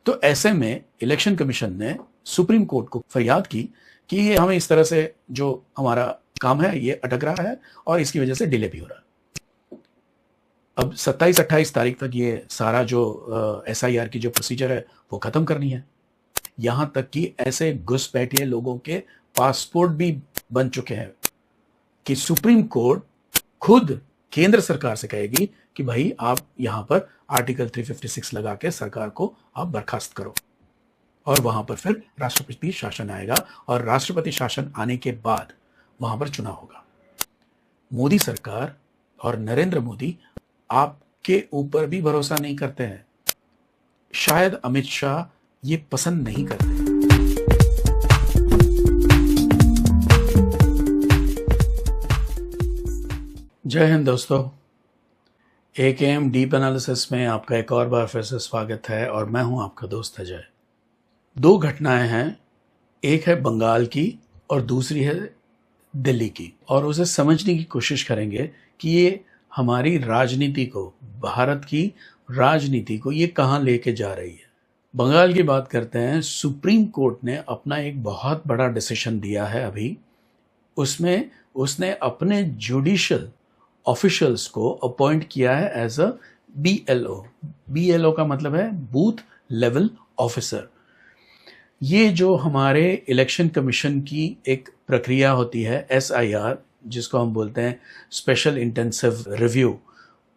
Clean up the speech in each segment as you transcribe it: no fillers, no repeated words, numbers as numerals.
तो ऐसे में इलेक्शन कमीशन ने सुप्रीम कोर्ट को फरियाद की कि ये हमें इस तरह से जो हमारा काम है ये अटक रहा है और इसकी वजह से डिले भी हो रहा है। अब 27-28 तारीख तक ये सारा जो SIR की जो प्रोसीजर है वो खत्म करनी है। यहां तक कि ऐसे घुसपैठिए लोगों के पासपोर्ट भी बन चुके हैं कि सुप्रीम कोर्ट खुद केंद्र सरकार से कहेगी कि भाई आप यहां पर आर्टिकल 356 लगा के सरकार को आप बर्खास्त करो, और वहां पर फिर राष्ट्रपति शासन आएगा और राष्ट्रपति शासन आने के बाद वहां पर चुनाव होगा। मोदी सरकार और नरेंद्र मोदी आपके ऊपर भी भरोसा नहीं करते हैं। शायद अमित शाह ये पसंद नहीं करते। जय हिंद दोस्तों, AKM डीप एनालिसिस में आपका एक और बार फिर से स्वागत है और मैं हूं आपका दोस्त अजय। दो घटनाएं हैं, एक है बंगाल की और दूसरी है दिल्ली की, और उसे समझने की कोशिश करेंगे कि ये हमारी राजनीति को, भारत की राजनीति को ये कहाँ लेके जा रही है। बंगाल की बात करते हैं। सुप्रीम कोर्ट ने अपना एक बहुत बड़ा डिसीजन दिया है अभी। उसमें उसने अपने जुडिशियल ऑफिशियल्स को अपॉइंट किया है एज अ BLO। BLO का मतलब है बूथ लेवल ऑफिसर। ये जो हमारे इलेक्शन कमीशन की एक प्रक्रिया होती है SIR, जिसको हम बोलते हैं स्पेशल इंटेंसिव रिव्यू,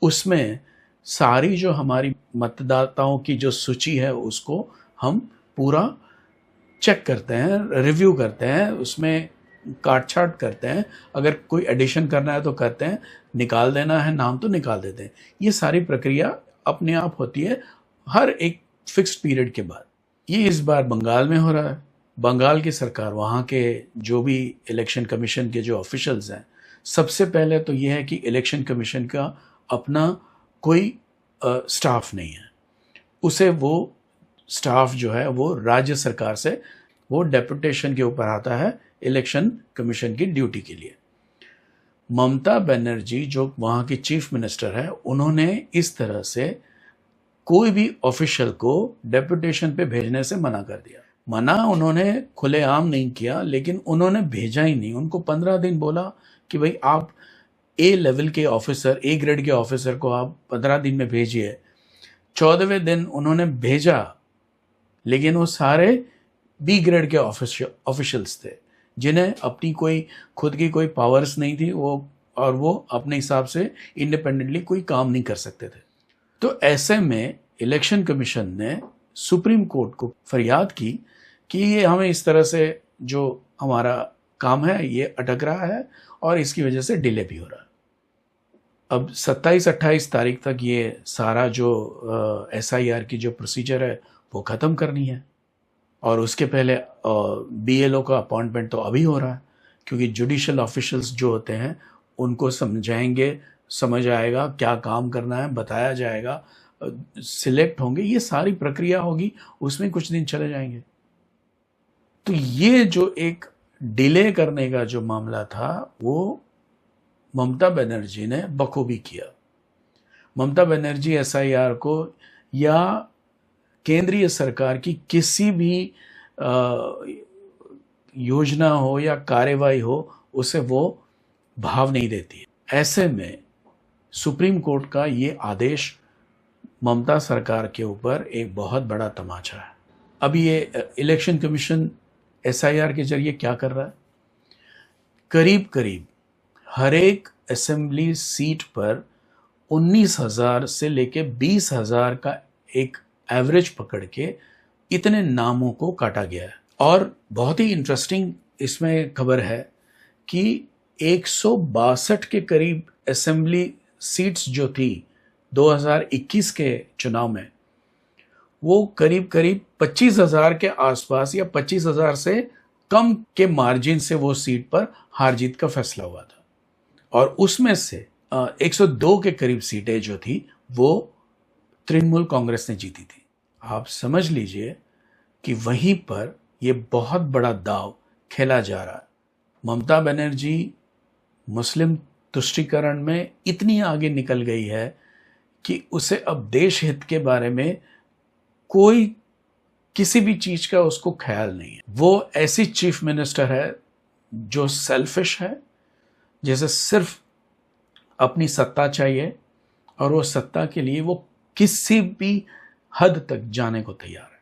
उसमें सारी जो हमारी मतदाताओं की जो सूची है उसको हम पूरा चेक करते हैं, रिव्यू करते हैं, उसमें काट छाट करते हैं। अगर कोई एडिशन करना है तो करते हैं, निकाल देना है नाम तो निकाल देते हैं। ये सारी प्रक्रिया अपने आप होती है हर एक फिक्स्ड पीरियड के बाद। ये इस बार बंगाल में हो रहा है। बंगाल की सरकार, वहाँ के जो भी इलेक्शन कमीशन के जो ऑफिशियल्स हैं, सबसे पहले तो ये है कि इलेक्शन कमीशन का अपना कोई स्टाफ नहीं है। उसे वो स्टाफ जो है वो राज्य सरकार से वो डेपुटेशन के ऊपर आता है इलेक्शन कमीशन की ड्यूटी के लिए। ममता बनर्जी जो वहाँ की चीफ मिनिस्टर है, उन्होंने इस तरह से कोई भी ऑफिशियल को डेपुटेशन पे भेजने से मना कर दिया। मना उन्होंने खुलेआम नहीं किया, लेकिन उन्होंने भेजा ही नहीं। उनको 15 दिन बोला कि भाई आप A लेवल के ऑफिसर, A ग्रेड के ऑफिसर को आप 15 दिन में भेजिए। 14वें दिन उन्होंने भेजा, लेकिन वो सारे B ग्रेड के ऑफिशियल्स थे जिन्हें अपनी कोई खुद की कोई पावर्स नहीं थी, वो अपने हिसाब से इंडिपेंडेंटली कोई काम नहीं कर सकते थे। तो ऐसे में इलेक्शन कमीशन ने सुप्रीम कोर्ट को फरियाद की कि ये हमें इस तरह से जो हमारा काम है ये अटक रहा है और इसकी वजह से डिले भी हो रहा है। अब 27-28 तारीख तक ये सारा जो SIR की जो प्रोसीजर है वो ख़त्म करनी है, और उसके पहले BLO का अपॉइंटमेंट तो अभी हो रहा है, क्योंकि जुडिशियल ऑफिशियल्स जो होते हैं उनको समझाएंगे, समझ आएगा क्या काम करना है, बताया जाएगा, सिलेक्ट होंगे, ये सारी प्रक्रिया होगी, उसमें कुछ दिन चले जाएंगे। तो ये जो एक डिले करने का जो मामला था वो ममता बनर्जी ने बखूबी किया। ममता बनर्जी SIR को या केंद्रीय सरकार की किसी भी योजना हो या कार्यवाही हो, उसे वो भाव नहीं देती है। ऐसे में सुप्रीम कोर्ट का ये आदेश ममता सरकार के ऊपर एक बहुत बड़ा तमाचा है। अब ये इलेक्शन कमीशन SIR के जरिए क्या कर रहा है, करीब करीब हर एक असेंबली सीट पर 19,000 से लेके 20,000 का एक एवरेज पकड़ के इतने नामों को काटा गया है। और बहुत ही इंटरेस्टिंग इसमें खबर है कि 162 के करीब असेंबली सीट्स जो थी 2021 के चुनाव में, वो करीब करीब 25,000 के आसपास या 25,000 से कम के मार्जिन से वो सीट पर हार जीत का फैसला हुआ था। और उसमें से 102 के करीब सीटें जो थी वो तृणमूल कांग्रेस ने जीती थी। आप समझ लीजिए कि वहीं पर ये बहुत बड़ा दाव खेला जा रहा है। ममता बनर्जी मुस्लिम तुष्टीकरण में इतनी आगे निकल गई है कि उसे अब देश हित के बारे में कोई किसी भी चीज का उसको ख्याल नहीं है। वो ऐसी चीफ मिनिस्टर है जो सेल्फिश है, जैसे सिर्फ अपनी सत्ता चाहिए और वो सत्ता के लिए वो किसी भी हद तक जाने को तैयार है,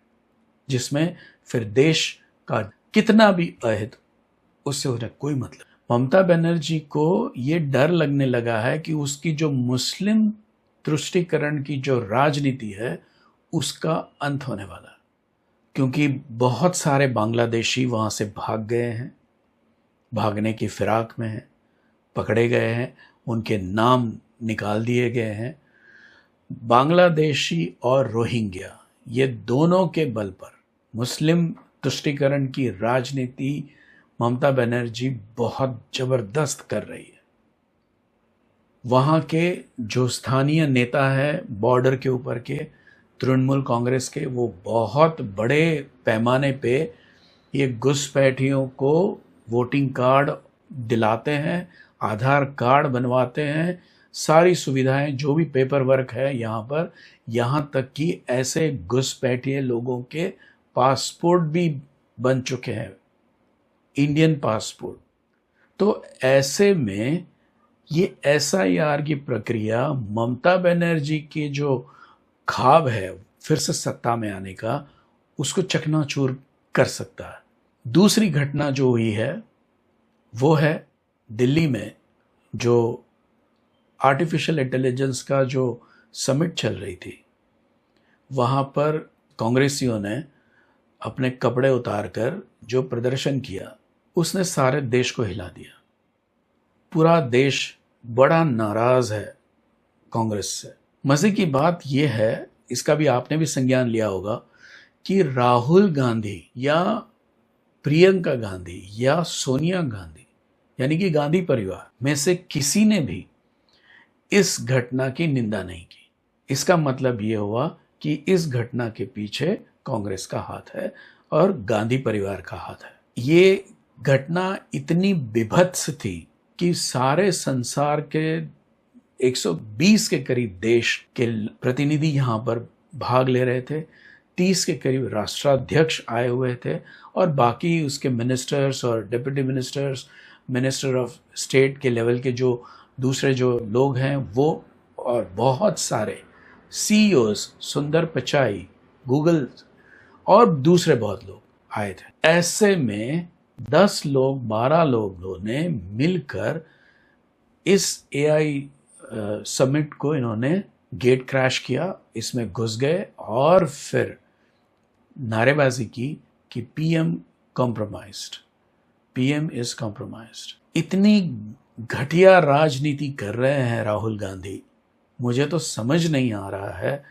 जिसमें फिर देश का कितना भी अहित उससे उन्हें कोई मतलब। ममता बनर्जी को ये डर लगने लगा है कि उसकी जो मुस्लिम तुष्टीकरण की जो राजनीति है उसका अंत होने वाला है, क्योंकि बहुत सारे बांग्लादेशी वहां से भाग गए हैं, भागने की फिराक में हैं, पकड़े गए हैं, उनके नाम निकाल दिए गए हैं। बांग्लादेशी और रोहिंग्या ये दोनों के बल पर मुस्लिम तुष्टीकरण की राजनीति ममता बनर्जी बहुत जबरदस्त कर रही है। वहां के जो स्थानीय नेता है बॉर्डर के ऊपर के तृणमूल कांग्रेस के, वो बहुत बड़े पैमाने पे ये घुसपैठियों को वोटिंग कार्ड दिलाते हैं, आधार कार्ड बनवाते हैं, सारी सुविधाएं जो भी पेपर वर्क है यहाँ पर, यहाँ तक कि ऐसे घुसपैठिए लोगों के पासपोर्ट भी बन चुके हैं, इंडियन पासपोर्ट। तो ऐसे में ये SIR की प्रक्रिया ममता बनर्जी की जो ख्वाब है फिर से सत्ता में आने का, उसको चकनाचूर कर सकता है। दूसरी घटना जो हुई है वो है दिल्ली में जो आर्टिफिशियल इंटेलिजेंस का जो समिट चल रही थी, वहाँ पर कांग्रेसियों ने अपने कपड़े उतारकर जो प्रदर्शन किया उसने सारे देश को हिला दिया। पूरा देश बड़ा नाराज है कांग्रेस से। मजे की बात यह है, इसका भी आपने भी संज्ञान लिया होगा, कि राहुल गांधी या प्रियंका गांधी या सोनिया गांधी यानी कि गांधी परिवार में से किसी ने भी इस घटना की निंदा नहीं की। इसका मतलब यह हुआ कि इस घटना के पीछे कांग्रेस का हाथ है और गांधी परिवार का हाथ है। ये घटना इतनी विभत्स थी कि सारे संसार के 120 के करीब देश के प्रतिनिधि यहाँ पर भाग ले रहे थे, 30 के करीब राष्ट्राध्यक्ष आए हुए थे और बाकी उसके मिनिस्टर्स और deputy ministers, minister of state के लेवल के जो दूसरे जो लोग हैं वो, और बहुत सारे CEOs, सुंदर पिचाई, गूगल और दूसरे बहुत लोग आए थे। ऐसे में 10 लोग 12 लोगों ने मिलकर इस AI समिट को इन्होंने गेट क्रैश किया, इसमें घुस गए और फिर नारेबाजी की कि PM compromised, PM is compromised. इतनी घटिया राजनीति कर रहे हैं राहुल गांधी, मुझे तो समझ नहीं आ रहा है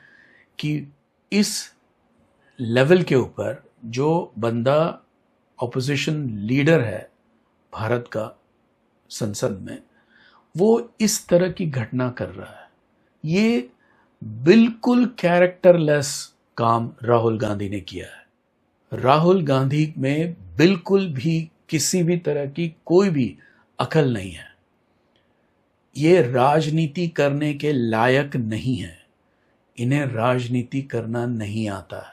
कि इस लेवल के ऊपर जो बंदा ऑपोजिशन लीडर है भारत का संसद में, वो इस तरह की घटना कर रहा है। ये बिल्कुल कैरेक्टरलेस काम राहुल गांधी ने किया है। राहुल गांधी में बिल्कुल भी किसी भी तरह की कोई भी अकल नहीं है। ये राजनीति करने के लायक नहीं है, इन्हें राजनीति करना नहीं आता है।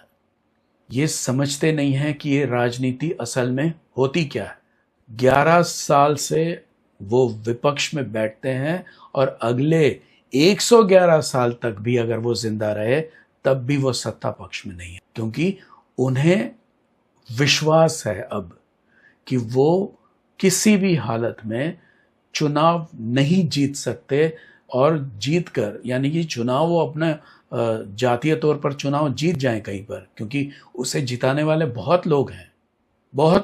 ये समझते नहीं हैं कि ये राजनीति असल में होती क्या है। 11 साल से वो विपक्ष में बैठते हैं और अगले 111 साल तक भी अगर वो जिंदा रहे तब भी वो सत्ता पक्ष में नहीं है, क्योंकि उन्हें विश्वास है अब कि वो किसी भी हालत में चुनाव नहीं जीत सकते, और जीतकर यानी कि चुनाव वो अपना जातीय तौर पर चुनाव जीत जाएं कहीं पर, क्योंकि उसे जिताने वाले बहुत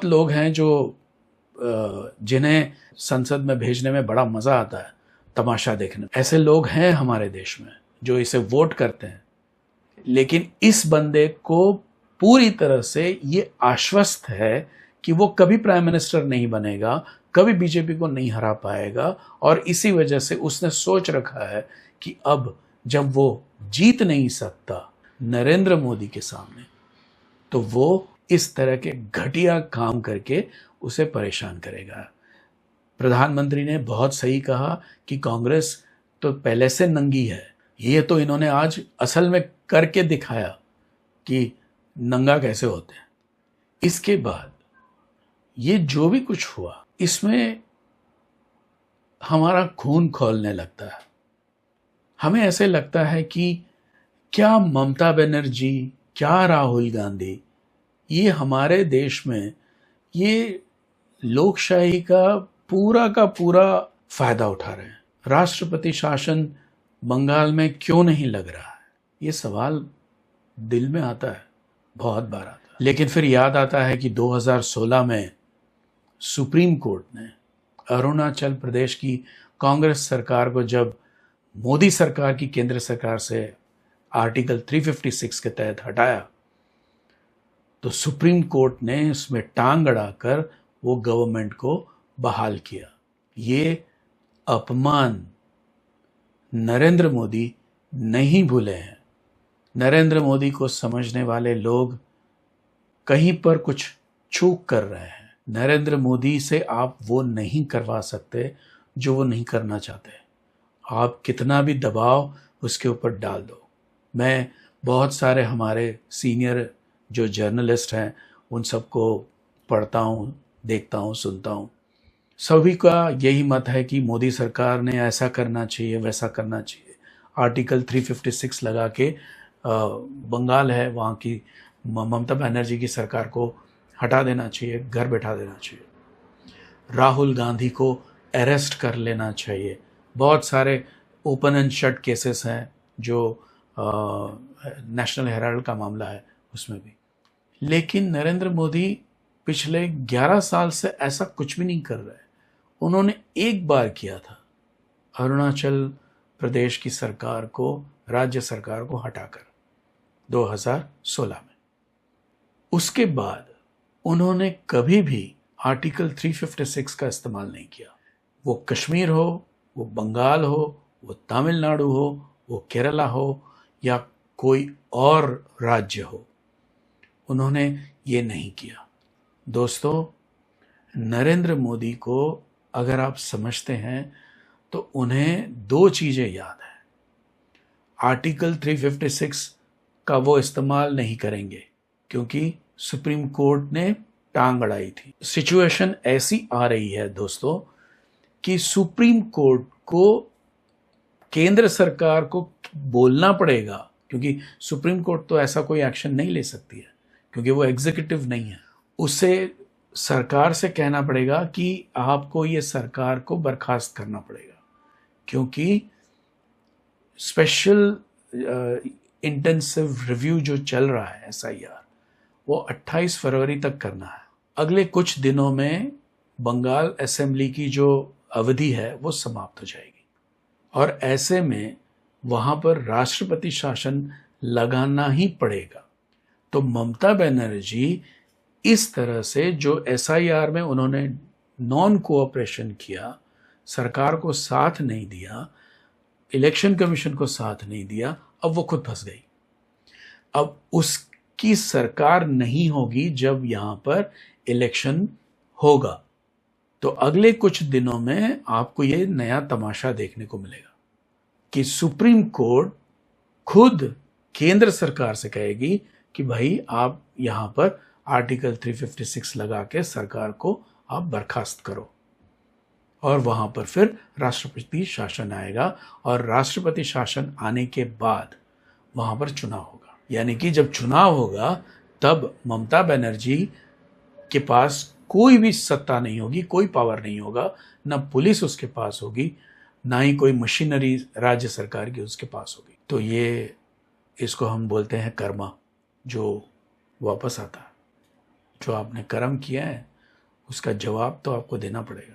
लोग हैं जो जिन्हें संसद में भेजने में बड़ा मजा आता है तमाशा देखने। ऐसे लोग हैं हमारे देश में जो इसे वोट करते हैं, लेकिन इस बंदे को पूरी तरह से ये आश्वस्त है कि वो कभी प्राइम मिनिस्टर नहीं बनेगा, कभी बीजेपी को नहीं हरा पाएगा, और इसी वजह से उसने सोच रखा है कि अब जब वो जीत नहीं सकता नरेंद्र मोदी के सामने, तो वो इस तरह के घटिया काम करके उसे परेशान करेगा। प्रधानमंत्री ने बहुत सही कहा कि कांग्रेस तो पहले से नंगी है, ये तो इन्होंने आज असल में करके दिखाया कि नंगा कैसे होते हैं। इसके बाद ये जो भी कुछ हुआ, इसमें हमारा खून खौलने लगता है। हमें ऐसे लगता है कि क्या ममता बनर्जी, क्या राहुल गांधी, ये हमारे देश में ये लोकशाही का पूरा फायदा उठा रहे हैं। राष्ट्रपति शासन बंगाल में क्यों नहीं लग रहा है, ये सवाल दिल में आता है, बहुत बार आता है। लेकिन फिर याद आता है कि 2016 में सुप्रीम कोर्ट ने अरुणाचल प्रदेश की कांग्रेस सरकार को जब मोदी सरकार की केंद्र सरकार से आर्टिकल 356 के तहत हटाया, तो सुप्रीम कोर्ट ने इसमें टांग अड़ाकर वो गवर्नमेंट को बहाल किया। ये अपमान नरेंद्र मोदी नहीं भूले हैं। नरेंद्र मोदी को समझने वाले लोग कहीं पर कुछ चूक कर रहे हैं। नरेंद्र मोदी से आप वो नहीं करवा सकते जो वो नहीं करना चाहते। आप कितना भी दबाव उसके ऊपर डाल दो। मैं बहुत सारे हमारे सीनियर जो जर्नलिस्ट हैं उन सबको पढ़ता हूँ, देखता हूँ, सुनता हूँ। सभी का यही मत है कि मोदी सरकार ने ऐसा करना चाहिए, वैसा करना चाहिए। आर्टिकल 356 लगा के बंगाल है वहाँ की ममता बनर्जी की सरकार को हटा देना चाहिए, घर बैठा देना चाहिए। राहुल गांधी को अरेस्ट कर लेना चाहिए। बहुत सारे ओपन एंड शट केसेस हैं जो नेशनल हेराल्ड का मामला है उसमें भी। लेकिन नरेंद्र मोदी पिछले 11 साल से ऐसा कुछ भी नहीं कर रहे। उन्होंने एक बार किया था, अरुणाचल प्रदेश की सरकार को, राज्य सरकार को हटाकर 2016 में। उसके बाद उन्होंने कभी भी आर्टिकल 356 का इस्तेमाल नहीं किया। वो कश्मीर हो, वो बंगाल हो, वो तमिलनाडु हो, वो केरला हो या कोई और राज्य हो, उन्होंने ये नहीं किया। दोस्तों, नरेंद्र मोदी को अगर आप समझते हैं तो उन्हें दो चीज़ें याद है। आर्टिकल 356 का वो इस्तेमाल नहीं करेंगे क्योंकि सुप्रीम कोर्ट ने टांग अड़ाई थी। सिचुएशन ऐसी आ रही है दोस्तों कि सुप्रीम कोर्ट को केंद्र सरकार को बोलना पड़ेगा, क्योंकि सुप्रीम कोर्ट तो ऐसा कोई एक्शन नहीं ले सकती है क्योंकि वो एग्जीक्यूटिव नहीं है। उसे सरकार से कहना पड़ेगा कि आपको ये सरकार को बर्खास्त करना पड़ेगा, क्योंकि स्पेशल इंटेंसिव रिव्यू जो चल रहा है SIR, वो 28 फरवरी तक करना है। अगले कुछ दिनों में बंगाल असेंबली की जो अवधि है वो समाप्त हो जाएगी और ऐसे में वहाँ पर राष्ट्रपति शासन लगाना ही पड़ेगा। तो ममता बनर्जी इस तरह से जो SIR में उन्होंने नॉन कोऑपरेशन किया, सरकार को साथ नहीं दिया, इलेक्शन कमीशन को साथ नहीं दिया, अब वो खुद फंस गई। अब उसकी सरकार नहीं होगी जब यहाँ पर इलेक्शन होगा। तो अगले कुछ दिनों में आपको ये नया तमाशा देखने को मिलेगा कि सुप्रीम कोर्ट खुद केंद्र सरकार से कहेगी कि भाई आप यहाँ पर आर्टिकल 356 लगा के सरकार को आप बर्खास्त करो, और वहां पर फिर राष्ट्रपति शासन आएगा और राष्ट्रपति शासन आने के बाद वहां पर चुनाव होगा। यानी कि जब चुनाव होगा तब ममता बनर्जी के पास कोई भी सत्ता नहीं होगी, कोई पावर नहीं होगा, ना पुलिस उसके पास होगी, ना ही कोई मशीनरी राज्य सरकार की उसके पास होगी। तो ये इसको हम बोलते हैं कर्मा, जो वापस आता है। जो आपने कर्म किया है उसका जवाब तो आपको देना पड़ेगा।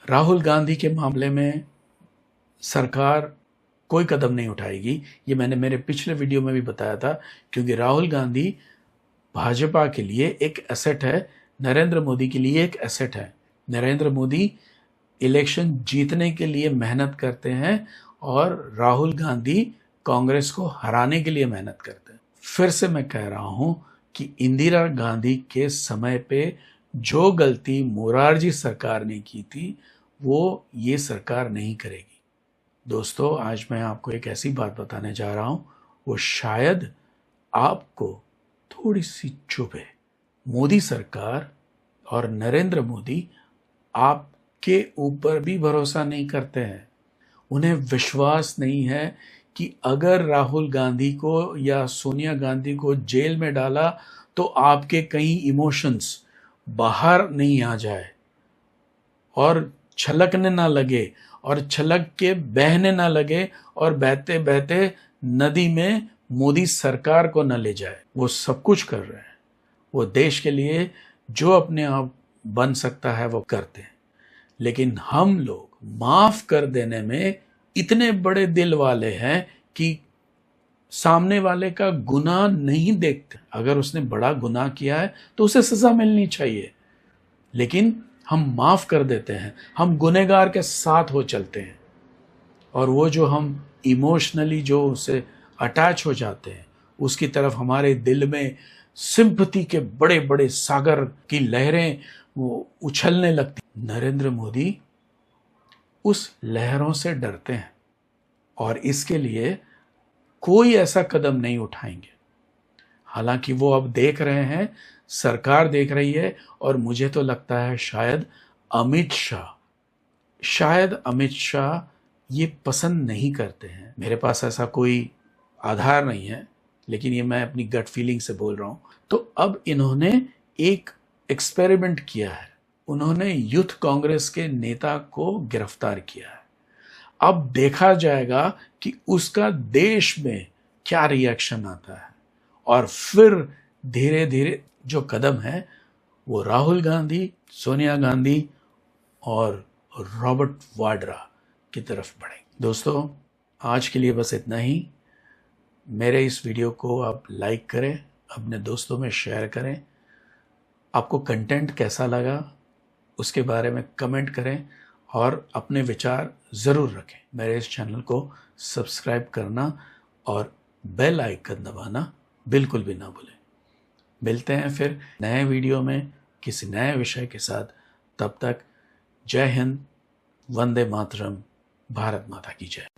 राहुल गांधी के मामले में सरकार कोई कदम नहीं उठाएगी, ये मैंने मेरे पिछले वीडियो में भी बताया था, क्योंकि राहुल गांधी भाजपा के लिए एक एसेट है, नरेंद्र मोदी के लिए एक एसेट है। नरेंद्र मोदी इलेक्शन जीतने के लिए मेहनत करते हैं और राहुल गांधी कांग्रेस को हराने के लिए मेहनत करते हैं। फिर से मैं कह रहा हूं कि इंदिरा गांधी के समय पे जो गलती मोरारजी सरकार ने की थी वो ये सरकार नहीं करेगी। दोस्तों, आज मैं आपको एक ऐसी बात बताने जा रहा हूं, वो शायद आपको थोड़ी सी चुप है। मोदी सरकार और नरेंद्र मोदी आपके ऊपर भी भरोसा नहीं करते हैं। उन्हें विश्वास नहीं है कि अगर राहुल गांधी को या सोनिया गांधी को जेल में डाला तो आपके कई इमोशंस बाहर नहीं आ जाए और छलकने ना लगे और छलक के बहने ना लगे और बहते बहते नदी में मोदी सरकार को न ले जाए। वो सब कुछ कर रहे हैं। वो देश के लिए जो अपने आप बन सकता है वो करते हैं। लेकिन हम लोग माफ कर देने में इतने बड़े दिल वाले हैं कि सामने वाले का गुनाह नहीं देखते। अगर उसने बड़ा गुनाह किया है तो उसे सजा मिलनी चाहिए, लेकिन हम माफ कर देते हैं। हम गुनहगार के साथ हो चलते हैं और वो जो हम इमोशनली जो उससे अटैच हो जाते हैं उसकी तरफ हमारे दिल में सिंपैथी के बड़े बड़े सागर की लहरें वो उछलने लगती। नरेंद्र मोदी उस लहरों से डरते हैं और इसके लिए कोई ऐसा कदम नहीं उठाएंगे। हालांकि वो अब देख रहे हैं, सरकार देख रही है और मुझे तो लगता है शायद अमित शाह ये पसंद नहीं करते हैं। मेरे पास ऐसा कोई आधार नहीं है, लेकिन ये मैं अपनी गट फीलिंग से बोल रहा हूं। तो अब इन्होंने एक एक्सपेरिमेंट किया है। उन्होंने यूथ कांग्रेस के नेता को गिरफ्तार किया है। अब देखा जाएगा कि उसका देश में क्या रिएक्शन आता है और फिर धीरे धीरे जो कदम है वो राहुल गांधी, सोनिया गांधी और रॉबर्ट वाड्रा की तरफ बढ़ेंगे। दोस्तों, आज के लिए बस इतना ही। मेरे इस वीडियो को आप लाइक करें, अपने दोस्तों में शेयर करें। आपको कंटेंट कैसा लगा उसके बारे में कमेंट करें और अपने विचार ज़रूर रखें। मेरे इस चैनल को सब्सक्राइब करना और बेल आइकन दबाना बिल्कुल भी ना भूलें। मिलते हैं फिर नए वीडियो में किसी नए विषय के साथ। तब तक जय हिंद, वंदे मातरम, भारत माता की जय।